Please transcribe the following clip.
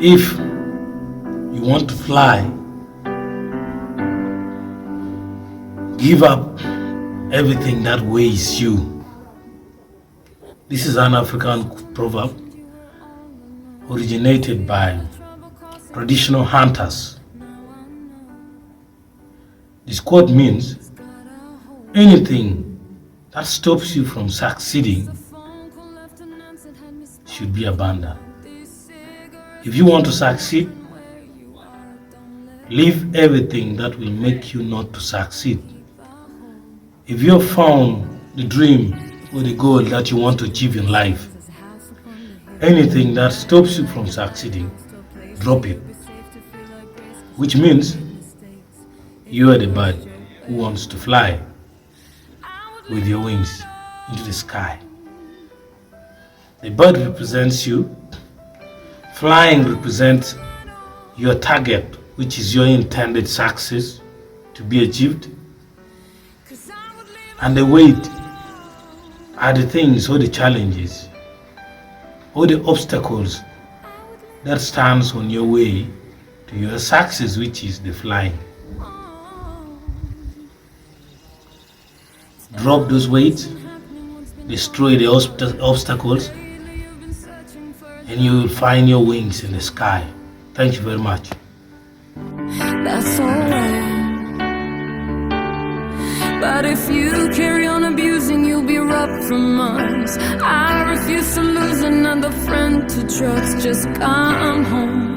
If you want to fly, give up everything that weighs you. This is an African proverb originated by traditional hunters. This quote means anything that stops you from succeeding should be abandoned. If you want to succeed, leave everything that will make you not to succeed. If you have found the dream or the goal that you want to achieve in life, anything that stops you from succeeding, drop it. Which means you are the bird who wants to fly with your wings into the sky. The bird represents you. Flying represents your target, which is your intended success to be achieved. And the weight are the things or the challenges or the obstacles that stands on your way to your success, which is the flying. Drop those weights, destroy the obstacles, and you will find your wings in the sky. Thank you very much. That's alright. But if you carry on abusing, you'll be robbed from us. I refuse to lose another friend to drugs. Just come home.